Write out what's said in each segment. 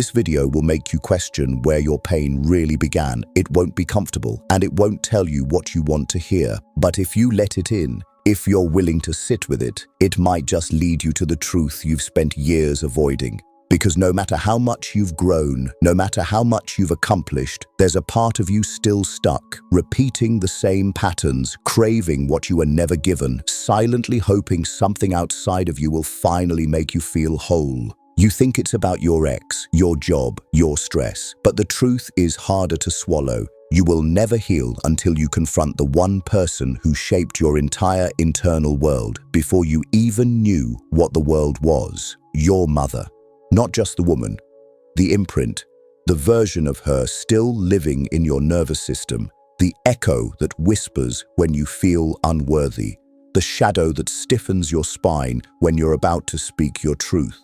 This video will make you question where your pain really began. It won't be comfortable, and it won't tell you what you want to hear. But if you let it in, if you're willing to sit with it, it might just lead you to the truth you've spent years avoiding. Because no matter how much you've grown, no matter how much you've accomplished, there's a part of you still stuck, repeating the same patterns, craving what you were never given, silently hoping something outside of you will finally make you feel whole. You think it's about your ex, your job, your stress, but the truth is harder to swallow. You will never heal until you confront the one person who shaped your entire internal world before you even knew what the world was: your mother. Not just the woman, the imprint, the version of her still living in your nervous system, the echo that whispers when you feel unworthy, the shadow that stiffens your spine when you're about to speak your truth.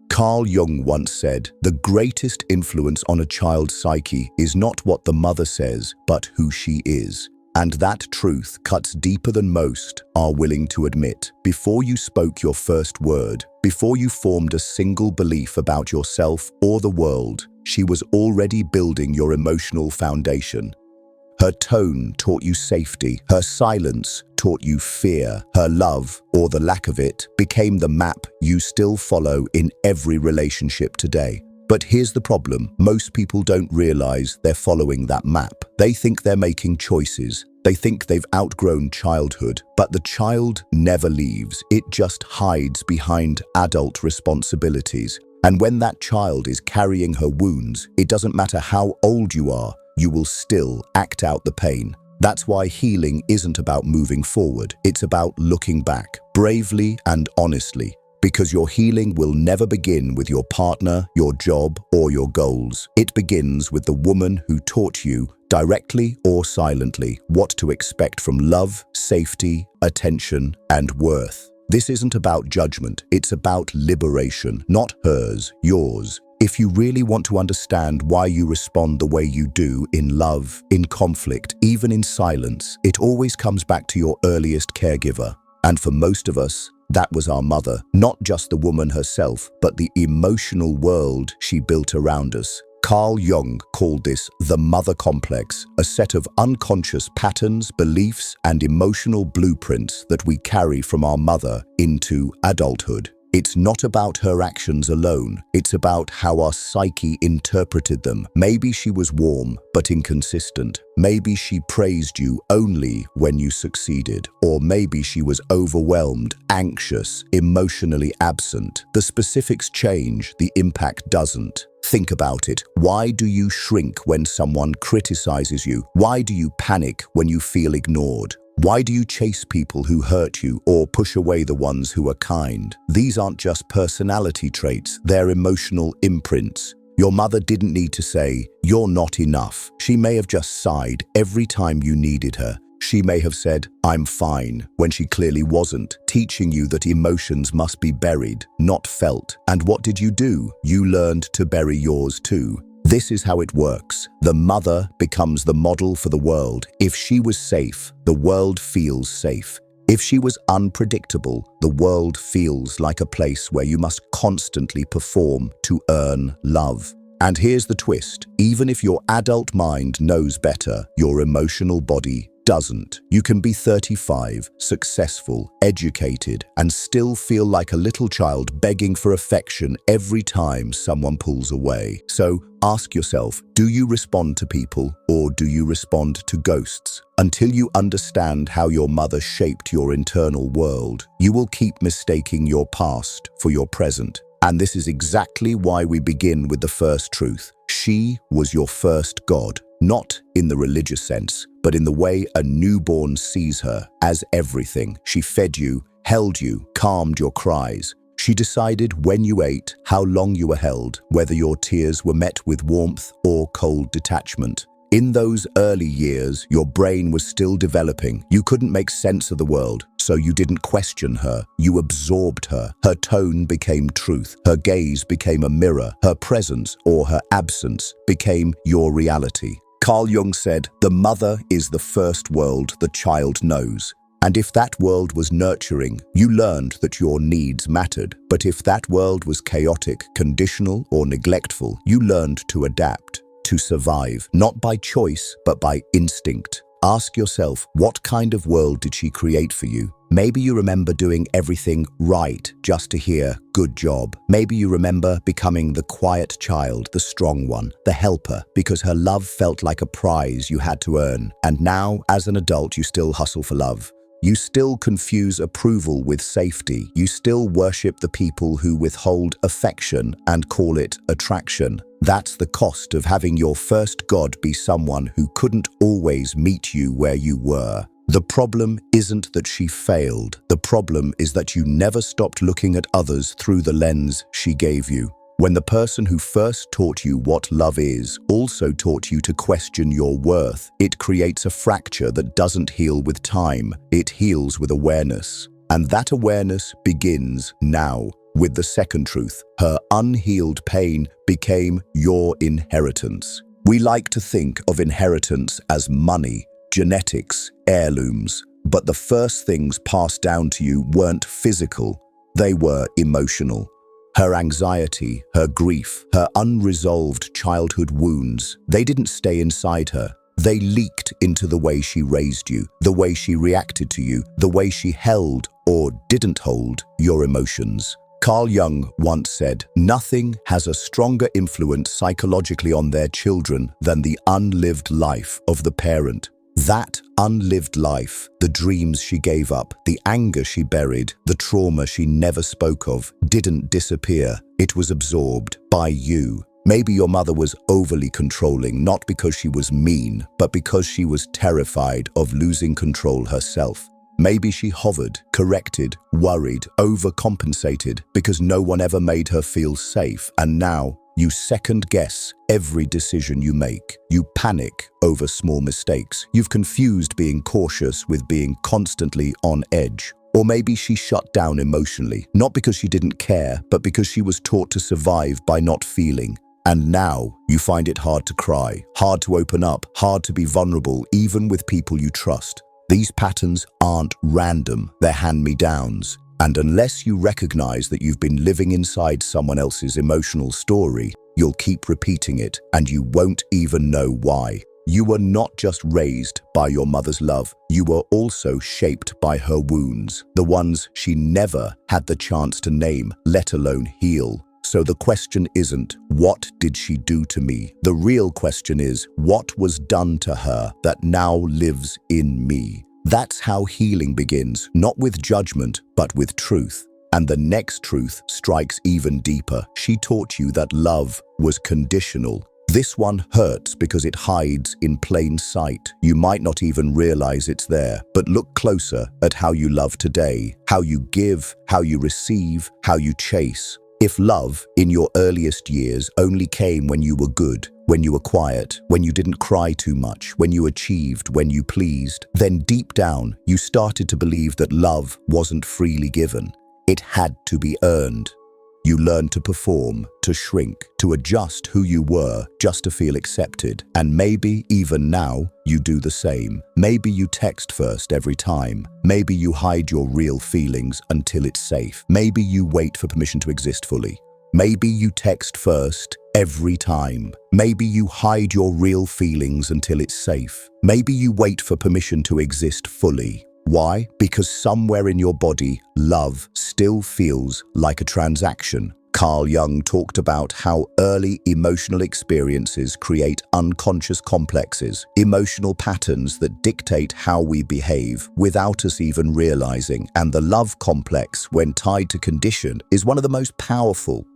Carl Jung once said, "The greatest influence on a child's psyche is not what the mother says, but who she is." And that truth cuts deeper than most are willing to admit. Before you spoke your first word, before you formed a single belief about yourself or the world, she was already building your emotional foundation. Her tone taught you safety. Her silence taught you fear. Her love, or the lack of it, became the map you still follow in every relationship today. But here's the problem. Most people don't realize they're following that map. They think they're making choices. They think they've outgrown childhood. But the child never leaves. It just hides behind adult responsibilities. And when that child is carrying her wounds, it doesn't matter how old you are, you will still act out the pain. That's why healing isn't about moving forward. It's about looking back, bravely and honestly. Because your healing will never begin with your partner, your job, or your goals. It begins with the woman who taught you, directly or silently, what to expect from love, safety, attention, and worth. This isn't about judgment, it's about liberation, not hers, yours. If you really want to understand why you respond the way you do in love, in conflict, even in silence, it always comes back to your earliest caregiver. And for most of us, that was our mother, not just the woman herself, but the emotional world she built around us. Carl Jung called this the mother complex, a set of unconscious patterns, beliefs, and emotional blueprints that we carry from our mother into adulthood. It's not about her actions alone, it's about how our psyche interpreted them. Maybe she was warm, but inconsistent. Maybe she praised you only when you succeeded. Or maybe she was overwhelmed, anxious, emotionally absent. The specifics change, the impact doesn't. Think about it. Why do you shrink when someone criticizes you? Why do you panic when you feel ignored? Why do you chase people who hurt you or push away the ones who are kind? These aren't just personality traits, they're emotional imprints. Your mother didn't need to say, "You're not enough." She may have just sighed every time you needed her. She may have said, "I'm fine," when she clearly wasn't, teaching you that emotions must be buried, not felt. And what did you do? You learned to bury yours too. This is how it works. The mother becomes the model for the world. If she was safe, the world feels safe. If she was unpredictable, the world feels like a place where you must constantly perform to earn love. And here's the twist. Even if your adult mind knows better, your emotional body doesn't. You can be 35, successful, educated, and still feel like a little child begging for affection every time someone pulls away. So ask yourself, do you respond to people or do you respond to ghosts? Until you understand how your mother shaped your internal world, you will keep mistaking your past for your present. And this is exactly why we begin with the first truth. She was your first God, not in the religious sense, but in the way a newborn sees her, as everything. She fed you, held you, calmed your cries. She decided when you ate, how long you were held, whether your tears were met with warmth or cold detachment. In those early years, your brain was still developing. You couldn't make sense of the world, so you didn't question her. You absorbed her. Her tone became truth. Her gaze became a mirror. Her presence or her absence became your reality. Carl Jung said, "The mother is the first world the child knows." And if that world was nurturing, you learned that your needs mattered. But if that world was chaotic, conditional, or neglectful, you learned to adapt, to survive, not by choice, but by instinct. Ask yourself, what kind of world did she create for you? Maybe you remember doing everything right just to hear, good job. Maybe you remember becoming the quiet child, the strong one, the helper, because her love felt like a prize you had to earn. And now, as an adult, you still hustle for love. You still confuse approval with safety. You still worship the people who withhold affection and call it attraction. That's the cost of having your first God be someone who couldn't always meet you where you were. The problem isn't that she failed. The problem is that you never stopped looking at others through the lens she gave you. When the person who first taught you what love is also taught you to question your worth, it creates a fracture that doesn't heal with time. It heals with awareness. And that awareness begins now with the second truth. Her unhealed pain became your inheritance. We like to think of inheritance as money, genetics, heirlooms, but the first things passed down to you weren't physical, they were emotional. Her anxiety, her grief, her unresolved childhood wounds, they didn't stay inside her. They leaked into the way she raised you, the way she reacted to you, the way she held or didn't hold your emotions. Carl Jung once said, "Nothing has a stronger influence psychologically on their children than the unlived life of the parent." That unlived life, the dreams she gave up, the anger she buried, the trauma she never spoke of, didn't disappear. It was absorbed by you. Maybe your mother was overly controlling, not because she was mean, but because she was terrified of losing control herself. Maybe she hovered, corrected, worried, overcompensated because no one ever made her feel safe, and now you second-guess every decision you make. You panic over small mistakes. You've confused being cautious with being constantly on edge. Or maybe she shut down emotionally, not because she didn't care, but because she was taught to survive by not feeling. And now you find it hard to cry, hard to open up, hard to be vulnerable, even with people you trust. These patterns aren't random, they're hand-me-downs. And unless you recognize that you've been living inside someone else's emotional story, you'll keep repeating it and you won't even know why. You were not just raised by your mother's love, you were also shaped by her wounds, the ones she never had the chance to name, let alone heal. So the question isn't, what did she do to me? The real question is, what was done to her that now lives in me? That's how healing begins, not with judgment, but with truth. And the next truth strikes even deeper. She taught you that love was conditional. This one hurts because it hides in plain sight. You might not even realize it's there, but look closer at how you love today, how you give, how you receive, how you chase. If love in your earliest years only came when you were good, when you were quiet, when you didn't cry too much, when you achieved, when you pleased, then deep down you started to believe that love wasn't freely given. It had to be earned. You learned to perform, to shrink, to adjust who you were just to feel accepted. And maybe even now you do the same. Maybe you text first every time. Maybe you hide your real feelings until it's safe. Maybe you wait for permission to exist fully. Maybe you text first every time. Maybe you hide your real feelings until it's safe. Maybe you wait for permission to exist fully. Why? Because somewhere in your body, love still feels like a transaction. Carl Jung talked about how early emotional experiences create unconscious complexes, emotional patterns that dictate how we behave without us even realizing. And the love complex, when tied to condition, is one of the most powerful.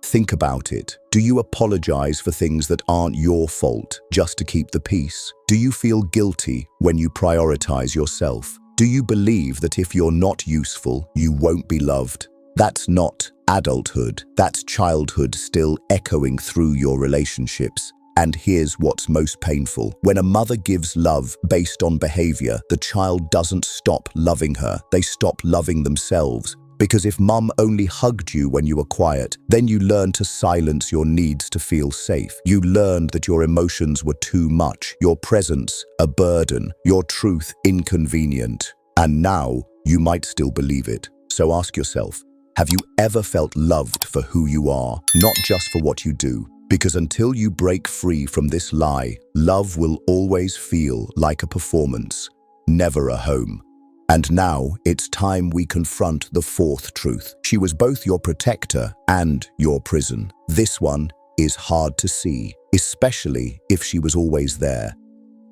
Think about it. Do you apologize for things that aren't your fault just to keep the peace? Do you feel guilty when you prioritize yourself? Do you believe that if you're not useful, you won't be loved? That's not adulthood. That's childhood still echoing through your relationships. And here's what's most painful. When a mother gives love based on behavior, the child doesn't stop loving her. They stop loving themselves. Because if mum only hugged you when you were quiet, then you learned to silence your needs to feel safe. You learned that your emotions were too much, your presence a burden, your truth inconvenient. And now, you might still believe it. So ask yourself, have you ever felt loved for who you are, not just for what you do? Because until you break free from this lie, love will always feel like a performance, never a home. And now, it's time we confront the fourth truth. She was both your protector and your prison. This one is hard to see, especially if she was always there.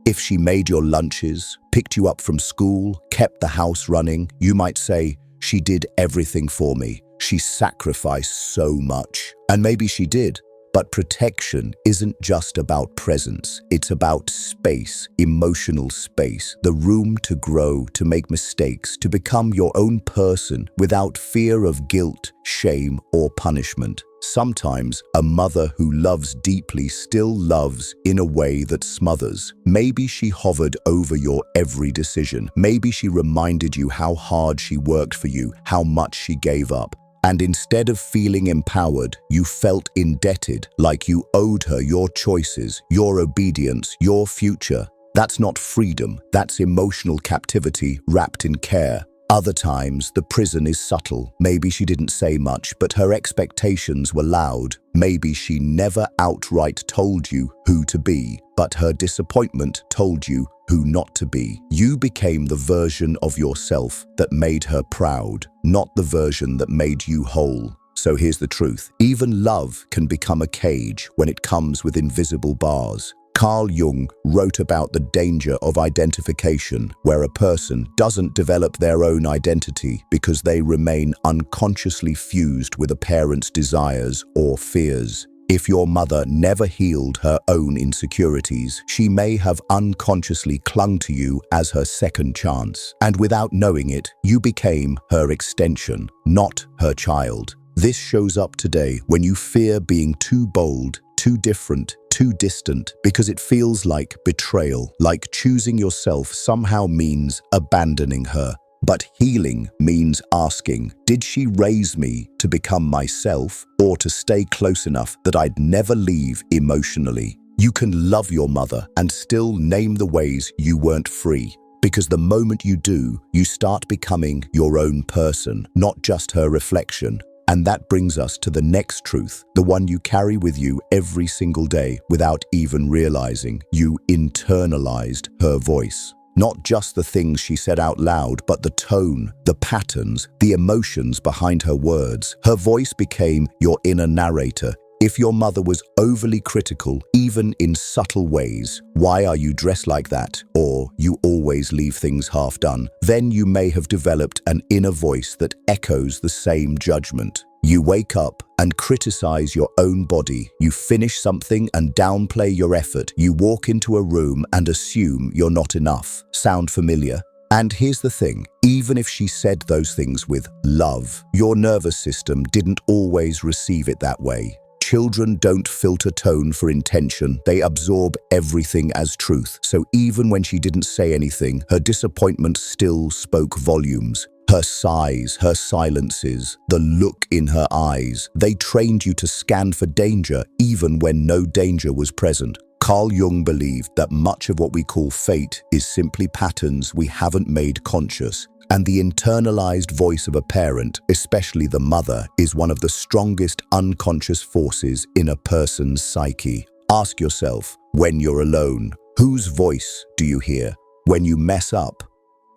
If she made your lunches, picked you up from school, kept the house running, you might say, she did everything for me. She sacrificed so much. And maybe she did. But protection isn't just about presence. It's about space, emotional space, the room to grow, to make mistakes, to become your own person without fear of guilt, shame, or punishment. Sometimes a mother who loves deeply still loves in a way that smothers. Maybe she hovered over your every decision. Maybe she reminded you how hard she worked for you, how much she gave up. And instead of feeling empowered, you felt indebted, like you owed her your choices, your obedience, your future. That's not freedom, that's emotional captivity wrapped in care. Other times, the prison is subtle. Maybe she didn't say much, but her expectations were loud. Maybe she never outright told you who to be, but her disappointment told you who not to be. You became the version of yourself that made her proud, not the version that made you whole. So here's the truth. Even love can become a cage when it comes with invisible bars. Carl Jung wrote about the danger of identification, where a person doesn't develop their own identity because they remain unconsciously fused with a parent's desires or fears. If your mother never healed her own insecurities, she may have unconsciously clung to you as her second chance. And without knowing it, you became her extension, not her child. This shows up today when you fear being too bold, too different, too distant, because it feels like betrayal, like choosing yourself somehow means abandoning her. But healing means asking, did she raise me to become myself or to stay close enough that I'd never leave emotionally? You can love your mother and still name the ways you weren't free. Because the moment you do, you start becoming your own person, not just her reflection. And that brings us to the next truth, the one you carry with you every single day without even realizing. You internalized her voice. Not just the things she said out loud, but the tone, the patterns, the emotions behind her words. Her voice became your inner narrator. If your mother was overly critical, even in subtle ways, why are you dressed like that? Or you always leave things half done, then you may have developed an inner voice that echoes the same judgment. You wake up and criticize your own body. You finish something and downplay your effort. You walk into a room and assume you're not enough. Sound familiar? And here's the thing, even if she said those things with love, your nervous system didn't always receive it that way. Children don't filter tone for intention, they absorb everything as truth. So even when she didn't say anything, her disappointment still spoke volumes. Her sighs, her silences, the look in her eyes, they trained you to scan for danger even when no danger was present. Carl Jung believed that much of what we call fate is simply patterns we haven't made conscious. And the internalized voice of a parent, especially the mother, is one of the strongest unconscious forces in a person's psyche. Ask yourself, when you're alone, whose voice do you hear? When you mess up,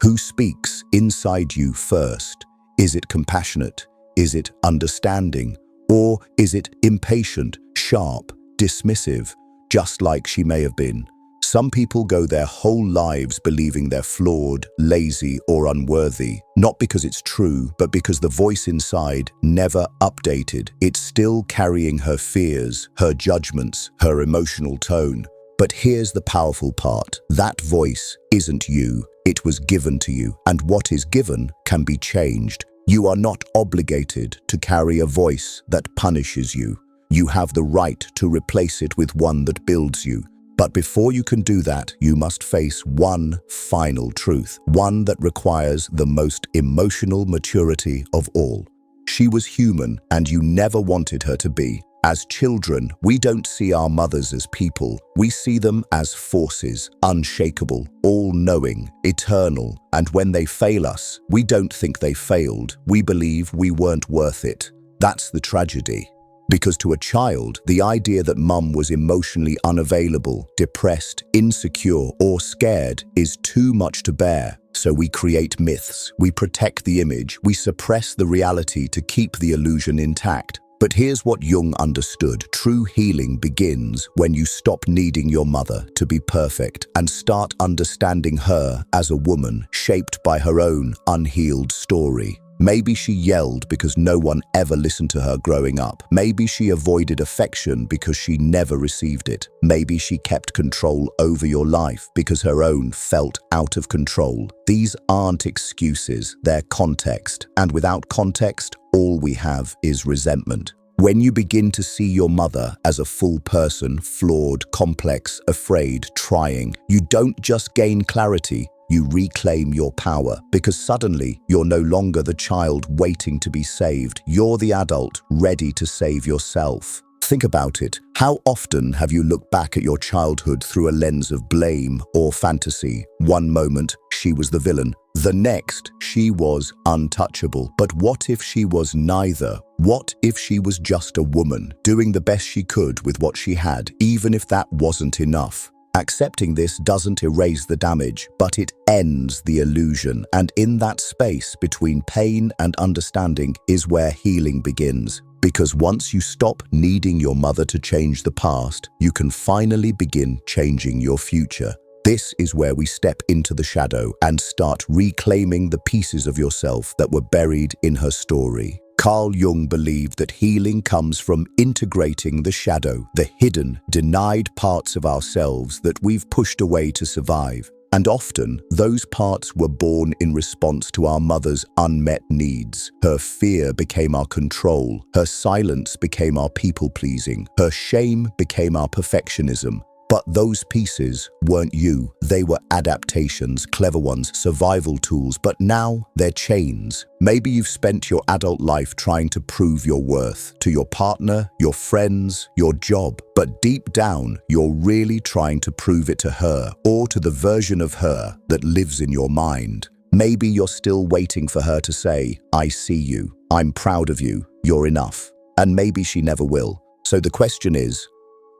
who speaks inside you first? Is it compassionate? Is it understanding? Or is it impatient, sharp, dismissive, just like she may have been? Some people go their whole lives believing they're flawed, lazy, or unworthy, not because it's true, but because the voice inside never updated. It's still carrying her fears, her judgments, her emotional tone. But here's the powerful part. That voice isn't you. It was given to you, and what is given can be changed. You are not obligated to carry a voice that punishes you. You have the right to replace it with one that builds you. But before you can do that, you must face one final truth, one that requires the most emotional maturity of all. She was human, and you never wanted her to be. As children, we don't see our mothers as people. We see them as forces, unshakable, all-knowing, eternal. And when they fail us, we don't think they failed. We believe we weren't worth it. That's the tragedy. Because to a child, the idea that mum was emotionally unavailable, depressed, insecure, or scared is too much to bear. So we create myths, we protect the image, we suppress the reality to keep the illusion intact. But here's what Jung understood. True healing begins when you stop needing your mother to be perfect and start understanding her as a woman shaped by her own unhealed story. Maybe she yelled because no one ever listened to her growing up. Maybe she avoided affection because she never received it. Maybe she kept control over your life because her own felt out of control. These aren't excuses, they're context. And without context, all we have is resentment. When you begin to see your mother as a full person, flawed, complex, afraid, trying, you don't just gain clarity, you reclaim your power, because suddenly you're no longer the child waiting to be saved. You're the adult ready to save yourself. Think about it. How often have you looked back at your childhood through a lens of blame or fantasy? One moment, she was the villain. The next, she was untouchable. But what if she was neither? What if she was just a woman, doing the best she could with what she had, even if that wasn't enough? Accepting this doesn't erase the damage, but it ends the illusion. And in that space between pain and understanding is where healing begins. Because once you stop needing your mother to change the past, you can finally begin changing your future. This is where we step into the shadow and start reclaiming the pieces of yourself that were buried in her story. Carl Jung believed that healing comes from integrating the shadow, the hidden, denied parts of ourselves that we've pushed away to survive. And often, those parts were born in response to our mother's unmet needs. Her fear became our control. Her silence became our people-pleasing. Her shame became our perfectionism. But those pieces weren't you. They were adaptations, clever ones, survival tools, but now they're chains. Maybe you've spent your adult life trying to prove your worth to your partner, your friends, your job. But deep down, you're really trying to prove it to her or to the version of her that lives in your mind. Maybe you're still waiting for her to say, "I see you, I'm proud of you, you're enough." And maybe she never will. So the question is,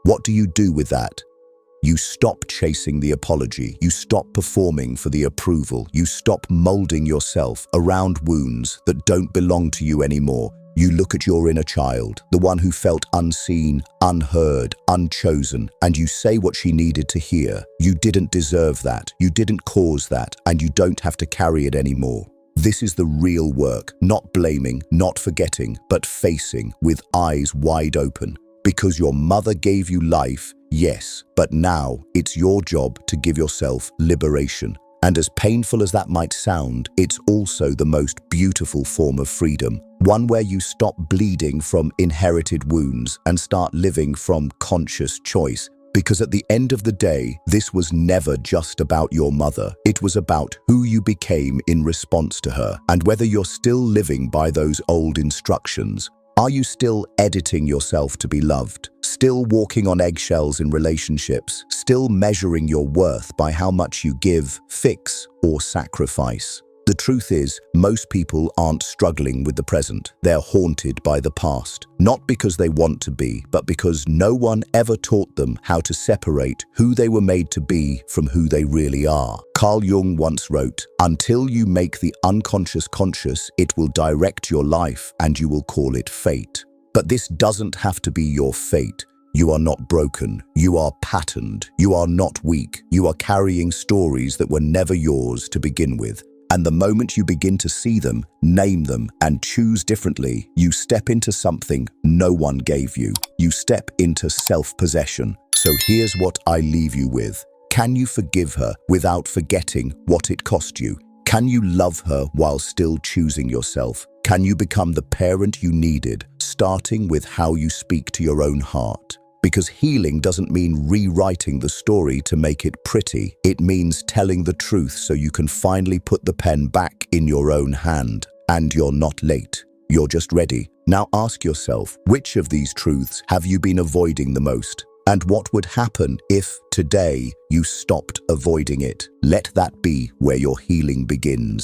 what do you do with that? You stop chasing the apology. You stop performing for the approval. You stop molding yourself around wounds that don't belong to you anymore. You look at your inner child, the one who felt unseen, unheard, unchosen, and you say what she needed to hear. You didn't deserve that. You didn't cause that, and you don't have to carry it anymore. This is the real work, not blaming, not forgetting, but facing with eyes wide open. Because your mother gave you life, yes, but now it's your job to give yourself liberation. And as painful as that might sound, it's also the most beautiful form of freedom. One where you stop bleeding from inherited wounds and start living from conscious choice. Because at the end of the day, this was never just about your mother. It was about who you became in response to her, and whether you're still living by those old instructions. Are you still editing yourself to be loved? Still walking on eggshells in relationships? Still measuring your worth by how much you give, fix, or sacrifice? The truth is, most people aren't struggling with the present. They're haunted by the past. Not because they want to be, but because no one ever taught them how to separate who they were made to be from who they really are. Carl Jung once wrote, "Until you make the unconscious conscious, it will direct your life and you will call it fate." But this doesn't have to be your fate. You are not broken. You are patterned. You are not weak. You are carrying stories that were never yours to begin with. And the moment you begin to see them, name them, and choose differently, you step into something no one gave you. You step into self-possession. So here's what I leave you with. Can you forgive her without forgetting what it cost you? Can you love her while still choosing yourself? Can you become the parent you needed, starting with how you speak to your own heart? Because healing doesn't mean rewriting the story to make it pretty. It means telling the truth so you can finally put the pen back in your own hand. And you're not late. You're just ready. Now ask yourself, which of these truths have you been avoiding the most? And what would happen if, today, you stopped avoiding it? Let that be where your healing begins.